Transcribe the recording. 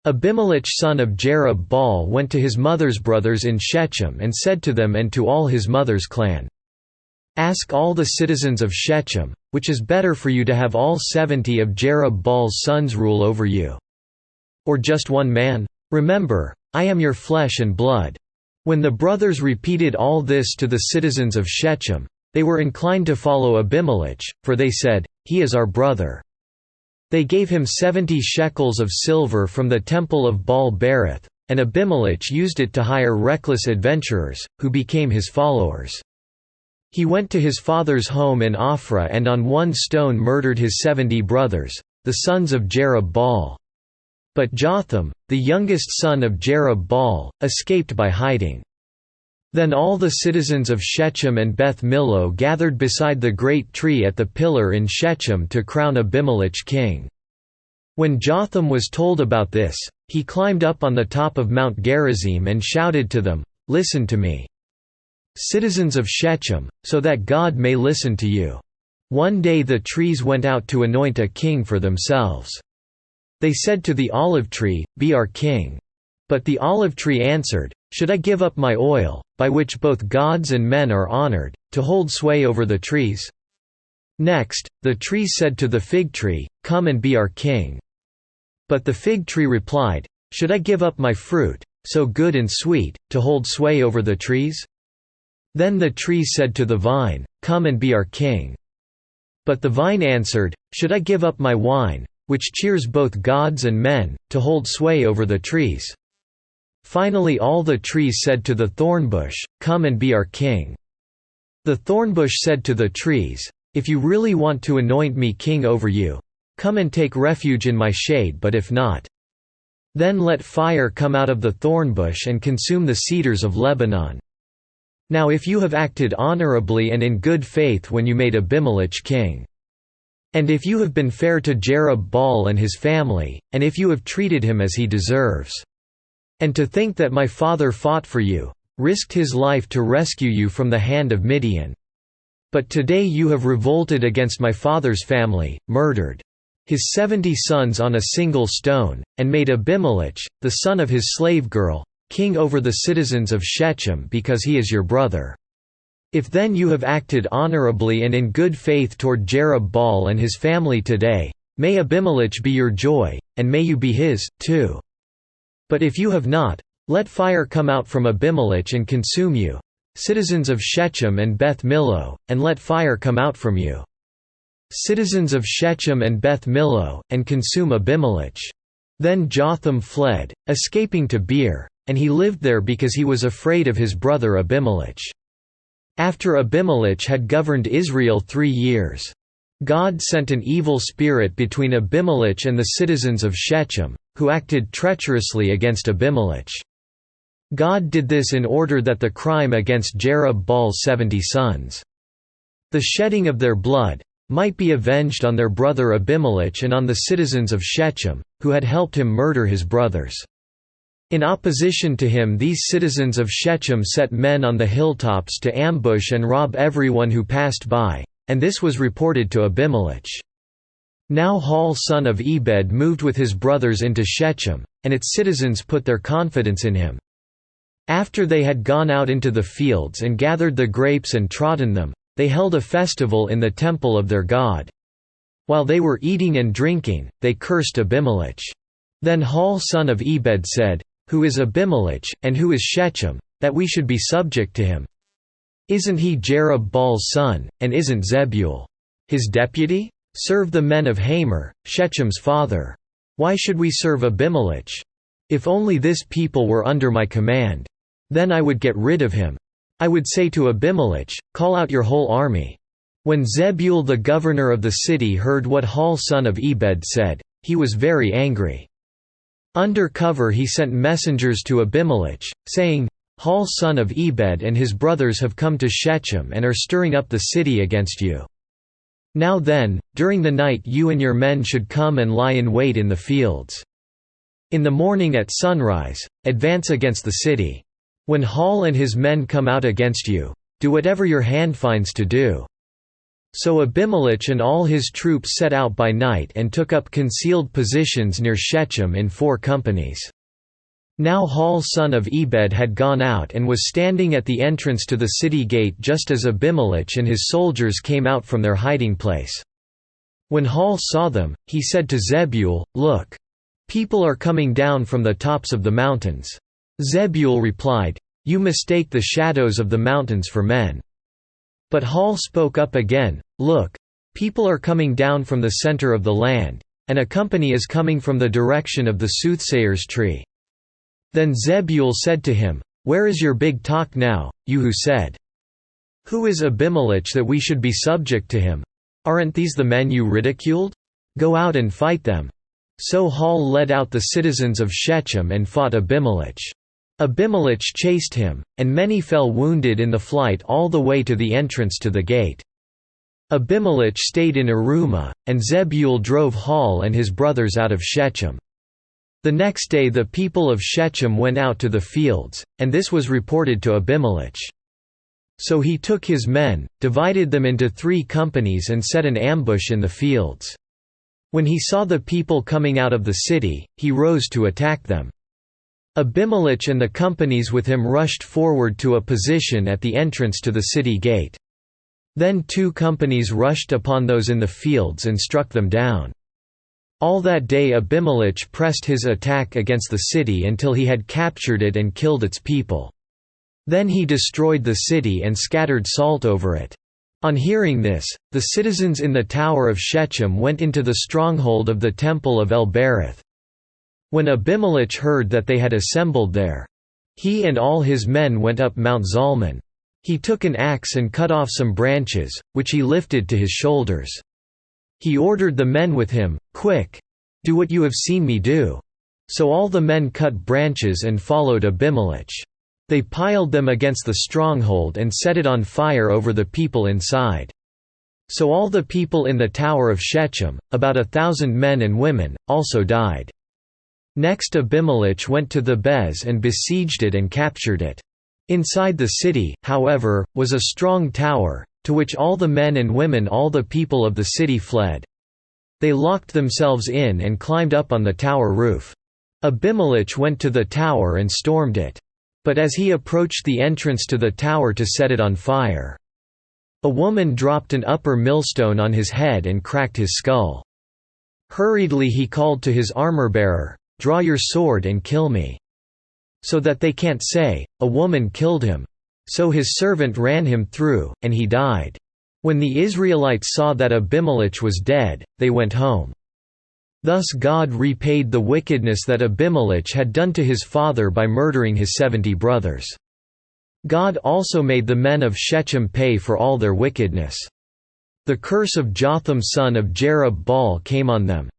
Abimelech son of Jerub-Baal went to his mother's brothers in Shechem and said to them and to all his mother's clan, "Ask all the citizens of Shechem, which is better for you to have all 70 of Jerub-Baal's sons rule over you? Or just one man? Remember, I am your flesh and blood." When the brothers repeated all this to the citizens of Shechem, they were inclined to follow Abimelech, for they said, "He is our brother." They gave him 70 shekels of silver from the temple of Baal-berith, and Abimelech used it to hire reckless adventurers, who became his followers. He went to his father's home in Ophrah and on one stone murdered his 70 brothers, the sons of Jerub-Baal. But Jotham, the youngest son of Jerub-Baal, escaped by hiding. Then all the citizens of Shechem and Beth Millo gathered beside the great tree at the pillar in Shechem to crown Abimelech king. When Jotham was told about this, he climbed up on the top of Mount Gerizim and shouted to them, "Listen to me, citizens of Shechem, so that God may listen to you." One day the trees went out to anoint a king for themselves. They said to the olive tree, "Be our king." But the olive tree answered, "Should I give up my oil, by which both gods and men are honored, to hold sway over the trees?" Next, the tree said to the fig tree, "Come and be our king." But the fig tree replied, "Should I give up my fruit, so good and sweet, to hold sway over the trees?" Then the tree said to the vine, "Come and be our king." But the vine answered, "Should I give up my wine, which cheers both gods and men, to hold sway over the trees?" Finally all the trees said to the thornbush, "Come and be our king." The thornbush said to the trees, "If you really want to anoint me king over you, come and take refuge in my shade, but if not, then let fire come out of the thornbush and consume the cedars of Lebanon. Now if you have acted honorably and in good faith when you made Abimelech king, and if you have been fair to Jerub-Baal and his family, and if you have treated him as he deserves, and to think that my father fought for you, risked his life to rescue you from the hand of Midian. But today you have revolted against my father's family, murdered his 70 sons on a single stone, and made Abimelech, the son of his slave girl, king over the citizens of Shechem because he is your brother. If then you have acted honorably and in good faith toward Jerub-Baal and his family today, may Abimelech be your joy, and may you be his, too. But if you have not, let fire come out from Abimelech and consume you, citizens of Shechem and Beth Millo, and let fire come out from you, citizens of Shechem and Beth Millo, and consume Abimelech." Then Jotham fled, escaping to Beer, and he lived there because he was afraid of his brother Abimelech. After Abimelech had governed Israel 3 years, God sent an evil spirit between Abimelech and the citizens of Shechem, who acted treacherously against Abimelech. God did this in order that the crime against Jerub-Baal's 70 sons, the shedding of their blood, might be avenged on their brother Abimelech and on the citizens of Shechem, who had helped him murder his brothers. In opposition to him, these citizens of Shechem set men on the hilltops to ambush and rob everyone who passed by, and this was reported to Abimelech. Now Hall son of Ebed moved with his brothers into Shechem, and its citizens put their confidence in him. After they had gone out into the fields and gathered the grapes and trodden them, they held a festival in the temple of their god. While they were eating and drinking, they cursed Abimelech. Then Hall son of Ebed said, "Who is Abimelech, and who is Shechem, that we should be subject to him? Isn't he Jerub-Baal's son, and isn't Zebul his deputy? Serve the men of Hamer, Shechem's father. Why should we serve Abimelech? If only this people were under my command. Then I would get rid of him. I would say to Abimelech, call out your whole army." When Zebul the governor of the city heard what Hall son of Ebed said, he was very angry. Under cover he sent messengers to Abimelech, saying, "Hall son of Ebed and his brothers have come to Shechem and are stirring up the city against you. Now then, during the night you and your men should come and lie in wait in the fields. In the morning at sunrise, advance against the city. When Hall and his men come out against you, do whatever your hand finds to do." So Abimelech and all his troops set out by night and took up concealed positions near Shechem in 4 companies. Now Hall son of Ebed had gone out and was standing at the entrance to the city gate just as Abimelech and his soldiers came out from their hiding place. When Hall saw them, he said to Zebul, "Look! People are coming down from the tops of the mountains." Zebul replied, "You mistake the shadows of the mountains for men." But Hall spoke up again, "Look! People are coming down from the center of the land, and a company is coming from the direction of the soothsayer's tree." Then Zebul said to him, "Where is your big talk now, you who said, 'Who is Abimelech that we should be subject to him?' Aren't these the men you ridiculed? Go out and fight them." So Hall led out the citizens of Shechem and fought Abimelech. Abimelech chased him, and many fell wounded in the flight all the way to the entrance to the gate. Abimelech stayed in Arumah, and Zebul drove Hall and his brothers out of Shechem. The next day the people of Shechem went out to the fields, and this was reported to Abimelech. So he took his men, divided them into 3 companies and set an ambush in the fields. When he saw the people coming out of the city, he rose to attack them. Abimelech and the companies with him rushed forward to a position at the entrance to the city gate. Then 2 companies rushed upon those in the fields and struck them down. All that day Abimelech pressed his attack against the city until he had captured it and killed its people. Then he destroyed the city and scattered salt over it. On hearing this, the citizens in the Tower of Shechem went into the stronghold of the temple of El-Berith. When Abimelech heard that they had assembled there, he and all his men went up Mount Zalmon. He took an axe and cut off some branches, which he lifted to his shoulders. He ordered the men with him, "Quick! Do what you have seen me do." So all the men cut branches and followed Abimelech. They piled them against the stronghold and set it on fire over the people inside. So all the people in the Tower of Shechem, about 1,000 men and women, also died. Next Abimelech went to Thebez and besieged it and captured it. Inside the city, however, was a strong tower, to which all the men and women all the people of the city fled. They locked themselves in and climbed up on the tower roof. Abimelech went to the tower and stormed it. But as he approached the entrance to the tower to set it on fire, a woman dropped an upper millstone on his head and cracked his skull. Hurriedly he called to his armor-bearer, "Draw your sword and kill me, so that they can't say, 'A woman killed him.'" So his servant ran him through, and he died. When the Israelites saw that Abimelech was dead, they went home. Thus God repaid the wickedness that Abimelech had done to his father by murdering his 70 brothers. God also made the men of Shechem pay for all their wickedness. The curse of Jotham son of Jerub-Baal came on them.